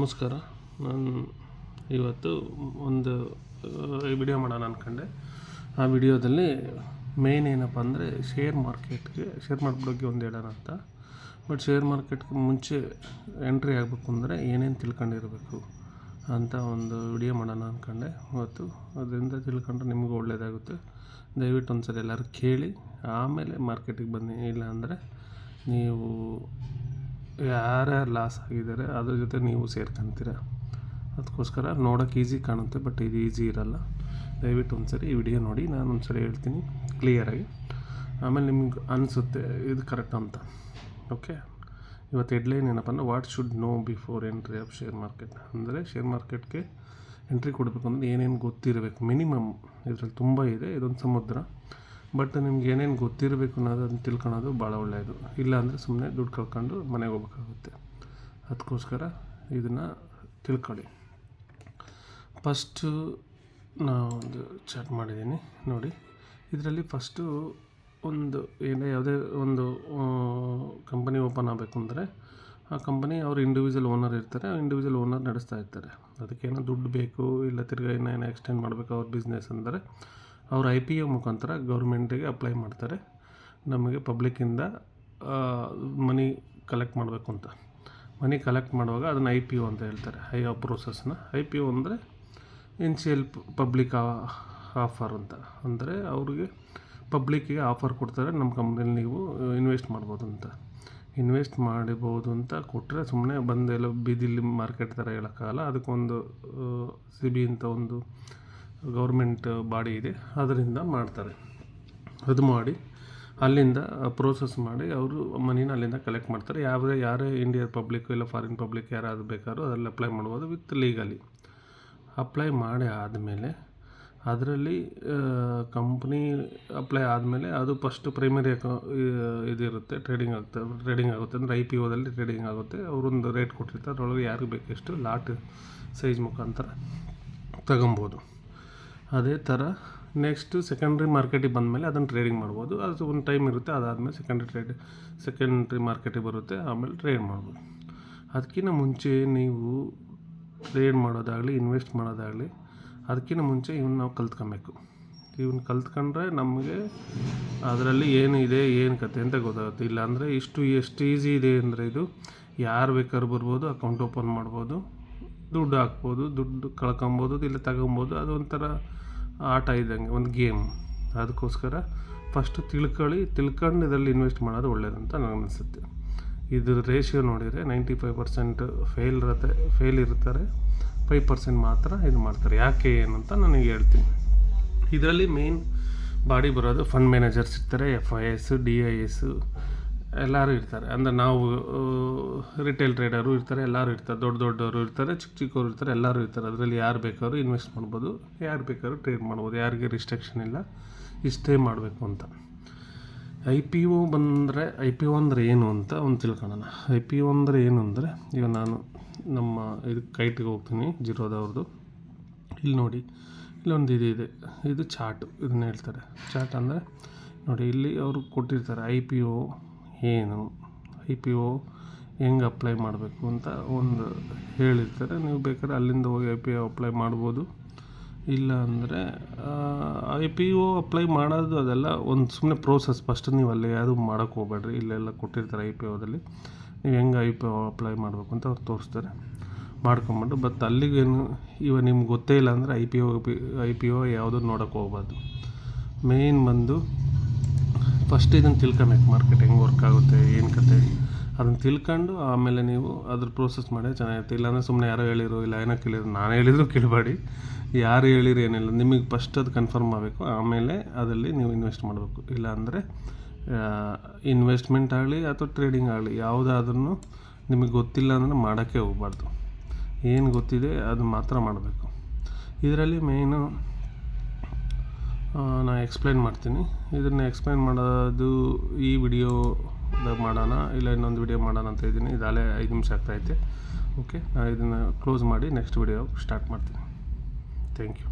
ನಮಸ್ಕಾರ. ನಾನು ಇವತ್ತು ಒಂದು ವಿಡಿಯೋ ಮಾಡೋಣ ಅಂದ್ಕೊಂಡೆ. ಆ ವಿಡಿಯೋದಲ್ಲಿ ಮೇಯ್ನ್ ಏನಪ್ಪ ಅಂದರೆ ಶೇರ್ ಮಾರ್ಕೆಟ್ ಬಗ್ಗೆ ಒಂದು ಹೇಳೋಣ ಅಂತ. ಬಟ್ ಶೇರ್ ಮಾರ್ಕೆಟ್ಗೆ ಮುಂಚೆ ಎಂಟ್ರಿ ಆಗಬೇಕು ಅಂದರೆ ಏನೇನು ತಿಳ್ಕೊಂಡಿರಬೇಕು ಅಂತ ಒಂದು ವಿಡಿಯೋ ಮಾಡೋಣ ಅಂದ್ಕೊಂಡೆ ಇವತ್ತು. ಅದರಿಂದ ತಿಳ್ಕೊಂಡ್ರೆ ನಿಮಗೂ ಒಳ್ಳೆಯದಾಗುತ್ತೆ. ದಯವಿಟ್ಟು ಒಂದು ಸಲ ಎಲ್ಲರೂ ಕೇಳಿ ಆಮೇಲೆ ಮಾರ್ಕೆಟಿಗೆ ಬನ್ನಿ. ಇಲ್ಲ ಅಂದರೆ ನೀವು ಯಾರ್ಯಾರು ಲಾಸ್ ಆಗಿದ್ದಾರೆ ಅದ್ರ ಜೊತೆ ನೀವು ಸೇರ್ಕೊಂತೀರ. ಅದಕ್ಕೋಸ್ಕರ ನೋಡೋಕೆ ಈಸಿ ಕಾಣುತ್ತೆ, ಬಟ್ ಇದು ಈಸಿ ಇರಲ್ಲ. ದಯವಿಟ್ಟು ಒಂದ್ಸರಿ ಈ ವಿಡಿಯೋ ನೋಡಿ, ನಾನು ಒಂದ್ಸರಿ ಹೇಳ್ತೀನಿ ಕ್ಲಿಯರಾಗಿ, ಆಮೇಲೆ ನಿಮ್ಗೆ ಅನಿಸುತ್ತೆ ಇದು ಕರೆಕ್ಟ್ ಅಂತ. ಓಕೆ, ಇವತ್ತು ಹೆಡ್ಲೈನ್ ಏನಪ್ಪ ಅಂದರೆ what should know before entry of share market. ಅಂದರೆ ಶೇರ್ ಮಾರ್ಕೆಟ್ಗೆ ಎಂಟ್ರಿ ಕೊಡಬೇಕು ಅಂದರೆ ಏನೇನು ಗೊತ್ತಿರಬೇಕು ಮಿನಿಮಮ್. ಇದರಲ್ಲಿ ತುಂಬ ಇದೆ, ಇದೊಂದು ಸಮುದ್ರ. ಬಟ್ ನಿಮ್ಗೆ ಏನೇನು ಗೊತ್ತಿರಬೇಕು ಅನ್ನೋದನ್ನು ತಿಳ್ಕೊಳೋದು ಭಾಳ ಒಳ್ಳೆಯದು. ಇಲ್ಲ ಅಂದರೆ ಸುಮ್ಮನೆ ದುಡ್ಡು ಕಳ್ಕೊಂಡು ಮನೆಗೆ ಹೋಗ್ಬೇಕಾಗುತ್ತೆ. ಅದಕ್ಕೋಸ್ಕರ ಇದನ್ನು ತಿಳ್ಕೊಳ್ಳಿ. ಫಸ್ಟು ನಾವೊಂದು ಚಾಟ್ ಮಾಡಿದ್ದೀನಿ ನೋಡಿ. ಇದರಲ್ಲಿ ಫಸ್ಟು ಯಾವುದೇ ಒಂದು ಕಂಪನಿ ಓಪನ್ ಆಗಬೇಕು ಅಂದರೆ ಆ ಕಂಪನಿ ಅವ್ರು ಇಂಡಿವಿಜುವಲ್ ಓನರ್ ಇರ್ತಾರೆ. ಆ ಇಂಡಿವಿಜುವಲ್ ಓನರ್ ನಡೆಸ್ತಾ ಇರ್ತಾರೆ. ಅದಕ್ಕೇನೋ ದುಡ್ಡು ಬೇಕು, ಇಲ್ಲ ತಿರ್ಗಿ ಇನ್ನೇನೋ ಎಕ್ಸ್ಟೆಂಡ್ ಮಾಡಬೇಕು ಅವ್ರ ಬಿಸ್ನೆಸ್ ಅಂದರೆ ಅವರು IPO ಮುಖಾಂತರ ಗೌರ್ಮೆಂಟಿಗೆ ಅಪ್ಲೈ ಮಾಡ್ತಾರೆ. ನಮಗೆ ಪಬ್ಲಿಕ್ಕಿಂದ ಮನಿ ಕಲೆಕ್ಟ್ ಮಾಡಬೇಕು ಅಂತ. ಮನಿ ಕಲೆಕ್ಟ್ ಮಾಡುವಾಗ ಅದನ್ನು IPO ಅಂತ ಹೇಳ್ತಾರೆ. ಆ ಪ್ರೋಸೆಸ್ನ IPO ಅಂದರೆ ಇನ್ಷಿಯಲ್ ಪಬ್ಲಿಕ್ ಆಫರ್ ಅಂತ. ಅಂದರೆ ಅವ್ರಿಗೆ ಪಬ್ಲಿಕ್ಕಿಗೆ ಆಫರ್ ಕೊಡ್ತಾರೆ, ನಮ್ಮ ಕಂಪ್ನಿಲಿ ನೀವು ಇನ್ವೆಸ್ಟ್ ಮಾಡ್ಬೋದು ಅಂತ. ಇನ್ವೆಸ್ಟ್ ಮಾಡಬಹುದು ಅಂತ ಕೊಟ್ಟರೆ ಸುಮ್ಮನೆ ಬಂದೆಲ್ಲ ಬೀದಿಲಿ ಮಾರ್ಕೆಟ್ ಥರ ಹೇಳೋಕ್ಕಾಗಲ್ಲ. ಅದಕ್ಕೊಂದು SEBI ಅಂತ ಒಂದು ಗೌರ್ಮೆಂಟ್ ಬಾಡಿ ಇದೆ, ಅದರಿಂದ ಮಾಡ್ತಾರೆ. ಅದು ಮಾಡಿ ಅಲ್ಲಿಂದ ಪ್ರೋಸೆಸ್ ಮಾಡಿ ಅವರು ಮನಿನ ಅಲ್ಲಿಂದ ಕಲೆಕ್ಟ್ ಮಾಡ್ತಾರೆ. ಯಾರೇ ಇಂಡಿಯನ್ ಪಬ್ಲಿಕ್ ಇಲ್ಲ ಫಾರಿನ್ ಪಬ್ಲಿಕ್ ಯಾರಾದರೂ ಬೇಕಾದ್ರೂ ಅದರಲ್ಲಿ ಅಪ್ಲೈ ಮಾಡ್ಬೋದು ವಿತ್ ಲೀಗಲಿ. ಅಪ್ಲೈ ಮಾಡಿ ಆದಮೇಲೆ ಅದರಲ್ಲಿ ಕಂಪ್ನಿ ಅಪ್ಲೈ ಆದಮೇಲೆ ಅದು ಫಸ್ಟ್ ಪ್ರೈಮರಿ ಇದಿರುತ್ತೆ, ಟ್ರೇಡಿಂಗ್ ಆಗುತ್ತೆ. ಅಂದರೆ IPOದಲ್ಲಿ ಟ್ರೇಡಿಂಗ್ ಆಗುತ್ತೆ. ಅವರೊಂದು ರೇಟ್ ಕೊಟ್ಟಿರ್ತಾರೆ, ಅದರೊಳಗೆ ಯಾರಿಗೆ ಬೇಕೆಷ್ಟು ಲಾಟ್ ಸೈಜ್ ಮುಖಾಂತರ ತಗೊಬೋದು. ಅದೇ ಥರ ನೆಕ್ಸ್ಟು ಸೆಕೆಂಡ್ರಿ ಮಾರ್ಕೆಟಿಗೆ ಬಂದಮೇಲೆ ಅದನ್ನು ಟ್ರೇಡಿಂಗ್ ಮಾಡ್ಬೋದು. ಅದು ಒಂದು ಟೈಮ್ ಇರುತ್ತೆ. ಅದಾದಮೇಲೆ ಸೆಕೆಂಡ್ರಿ ಮಾರ್ಕೆಟಿಗೆ ಬರುತ್ತೆ, ಆಮೇಲೆ ಟ್ರೇಡ್ ಮಾಡ್ಬೋದು. ಅದಕ್ಕಿಂತ ಮುಂಚೆ ನೀವು ಟ್ರೇಡ್ ಮಾಡೋದಾಗಲಿ ಇನ್ವೆಸ್ಟ್ ಮಾಡೋದಾಗಲಿ ಅದಕ್ಕಿಂತ ಮುಂಚೆ ಇವನ್ನ ನಾವು ಕಲ್ತ್ಕೊಬೇಕು. ಇವನ್ನ ಕಲ್ತ್ಕೊಂಡ್ರೆ ನಮಗೆ ಅದರಲ್ಲಿ ಏನಿದೆ ಏನು ಕತೆ ಅಂತ ಗೊತ್ತಾಗುತ್ತೆ. ಇಲ್ಲಾಂದರೆ ಎಷ್ಟು ಈಸಿ ಇದೆ ಅಂದರೆ ಇದು ಯಾರು ಬೇಕಾದ್ರೂ ಬರ್ಬೋದು, ಅಕೌಂಟ್ ಓಪನ್ ಮಾಡ್ಬೋದು, ದುಡ್ಡು ಹಾಕ್ಬೋದು, ದುಡ್ಡು ಕಳ್ಕೊಬೋದು, ಇಲ್ಲ ತಗೊಬೋದು. ಅದು ಒಂಥರ ಆಟ ಇದ್ದಂಗೆ, ಒಂದು ಗೇಮ್. ಅದಕ್ಕೋಸ್ಕರ ಫಸ್ಟು ತಿಳ್ಕೊಂಡು ಇದರಲ್ಲಿ ಇನ್ವೆಸ್ಟ್ ಮಾಡೋದು ಒಳ್ಳೆಯದು ಅಂತ ನನಗನ್ನಿಸುತ್ತೆ. ಇದ್ರ ರೇಷಿಯೋ ನೋಡಿದರೆ 95% ಫೇಲ್ ಇರ್ತಾರೆ, 5% ಮಾತ್ರ ಇದು ಮಾಡ್ತಾರೆ. ಯಾಕೆ ಏನಂತ ನನಗೆ ಹೇಳ್ತೀನಿ. ಇದರಲ್ಲಿ ಮೇನ್ ಬಾಡಿ ಬರೋದು ಫಂಡ್ ಮ್ಯಾನೇಜರ್ಸ್ ಇರ್ತಾರೆ, FIS, DIS ಎಲ್ಲರೂ ಇರ್ತಾರೆ. ಅಂದರೆ ನಾವು ರಿಟೇಲ್ ಟ್ರೇಡರು ಇರ್ತಾರೆ, ಎಲ್ಲರೂ ಇರ್ತಾರೆ, ದೊಡ್ಡವರು ಇರ್ತಾರೆ, ಚಿಕ್ಕವರು ಇರ್ತಾರೆ, ಎಲ್ಲರೂ ಇರ್ತಾರೆ. ಅದರಲ್ಲಿ ಯಾರು ಬೇಕಾದ್ರೂ ಇನ್ವೆಸ್ಟ್ ಮಾಡ್ಬೋದು, ಯಾರು ಬೇಕಾದ್ರೂ ಟ್ರೇಡ್ ಮಾಡ್ಬೋದು. ಯಾರಿಗೆ ರಿಸ್ಟ್ರಿಕ್ಷನ್ ಇಲ್ಲ, ಇಷ್ಟೇ ಮಾಡಬೇಕು ಅಂತ. IPO ಅಂದರೆ ಏನು ಅಂತ ಒಂದು ತಿಳ್ಕೊಳ್ಳೋಣ. IPO ಅಂದರೆ ಏನು ಅಂದರೆ, ಈಗ ನಾನು ನಮ್ಮ ಇದಕ್ಕೆ ಕೈಟಿಗೆ ಹೋಗ್ತೀನಿ, ಜಿರೋದವ್ರದ್ದು. ಇಲ್ಲಿ ನೋಡಿ, ಇಲ್ಲೊಂದು ಇದೆ, ಇದು ಚಾರ್ಟು, ಇದನ್ನ ಹೇಳ್ತಾರೆ. ಚಾರ್ಟ್ ಅಂದರೆ ನೋಡಿ, ಇಲ್ಲಿ ಅವರು ಕೊಟ್ಟಿರ್ತಾರೆ IPO ಏನು, IPO ಹೆಂಗೆ ಅಪ್ಲೈ ಮಾಡಬೇಕು ಅಂತ ಒಂದು ಹೇಳಿರ್ತಾರೆ. ನೀವು ಬೇಕಾದ್ರೆ ಅಲ್ಲಿಂದ ಹೋಗಿ IPO ಅಪ್ಲೈ ಮಾಡ್ಬೋದು. ಇಲ್ಲ ಅಂದರೆ IPO ಅಪ್ಲೈ ಮಾಡೋದು ಅದೆಲ್ಲ ಒಂದು ಸುಮ್ಮನೆ ಪ್ರೋಸೆಸ್. ಫಸ್ಟ್ ನೀವು ಅಲ್ಲಿ ಯಾವುದು ಮಾಡೋಕ್ಕೆ ಹೋಗ್ಬೇಡ್ರಿ. ಇಲ್ಲೆಲ್ಲ ಕೊಟ್ಟಿರ್ತಾರೆ IPOದಲ್ಲಿ ನೀವು ಹೆಂಗೆ IPO ಅಪ್ಲೈ ಮಾಡಬೇಕು ಅಂತ ಅವ್ರು ತೋರಿಸ್ತಾರೆ, ಮಾಡ್ಕೊಂಬಿಟ್ಟು. ಬಟ್ ಅಲ್ಲಿಗೇನು ಇವಾಗ ನಿಮ್ಗೆ ಗೊತ್ತೇ ಇಲ್ಲ ಅಂದರೆ IPO ಯಾವುದೂ ನೋಡೋಕ್ಕೆ ಹೋಗ್ಬಾರ್ದು. ಮೇಯ್ನ್ ಬಂದು ಫಸ್ಟ್ ಇದನ್ನು ತಿಳ್ಕೊಬೇಕು, ಮಾರ್ಕೆಟ್ ಹೆಂಗೆ ವರ್ಕ್ ಆಗುತ್ತೆ, ಏನು ಕತೆ ಅದನ್ನು ತಿಳ್ಕೊಂಡು ಆಮೇಲೆ ನೀವು ಅದ್ರ ಪ್ರೋಸೆಸ್ ಮಾಡಿ ಚೆನ್ನಾಗಿರುತ್ತೆ. ಇಲ್ಲಾಂದರೆ ಸುಮ್ಮನೆ ಯಾರೋ ಹೇಳಿದ್ರು, ಇಲ್ಲ ಏನೋ ಕೇಳಿದ್ರು, ನಾನು ಹೇಳಿದ್ರು ಕೇಳಬೇಡಿ, ಯಾರು ಹೇಳಿದ್ರು ಏನಿಲ್ಲ. ನಿಮಗೆ ಫಸ್ಟ್ ಅದು ಕನ್ಫರ್ಮ್ ಆಗಬೇಕು, ಆಮೇಲೆ ಅದರಲ್ಲಿ ನೀವು ಇನ್ವೆಸ್ಟ್ ಮಾಡಬೇಕು. ಇಲ್ಲಾಂದರೆ ಇನ್ವೆಸ್ಟ್ಮೆಂಟ್ ಆಗಲಿ ಅಥವಾ ಟ್ರೇಡಿಂಗ್ ಆಗಲಿ ಯಾವುದಾದ್ರೂ ನಿಮಗೆ ಗೊತ್ತಿಲ್ಲ ಅಂದರೆ ಮಾಡೋಕ್ಕೆ ಹೋಗಬಾರ್ದು. ಏನು ಗೊತ್ತಿದೆ ಅದು ಮಾತ್ರ ಮಾಡಬೇಕು. ಇದರಲ್ಲಿ ಮೇಯ್ನು ನಾನು ಎಕ್ಸ್ಪ್ಲೈನ್ ಮಾಡ್ತೀನಿ. ಇದನ್ನು ಎಕ್ಸ್ಪ್ಲೈನ್ ಮಾಡೋದು ಈ ವಿಡಿಯೋದಾಗ ಮಾಡೋಣ, ಇಲ್ಲ ಇನ್ನೊಂದು ವಿಡಿಯೋ ಮಾಡೋಣ ಅಂತ ಇದ್ದೀನಿ. ಇದಾಗಲೇ 5 ನಿಮಿಷ ಆಗ್ತಾಯಿದೆ. ಓಕೆ, ನಾನು ಇದನ್ನು ಕ್ಲೋಸ್ ಮಾಡಿ ನೆಕ್ಸ್ಟ್ ವಿಡಿಯೋ ಸ್ಟಾರ್ಟ್ ಮಾಡ್ತೀನಿ. Thank you.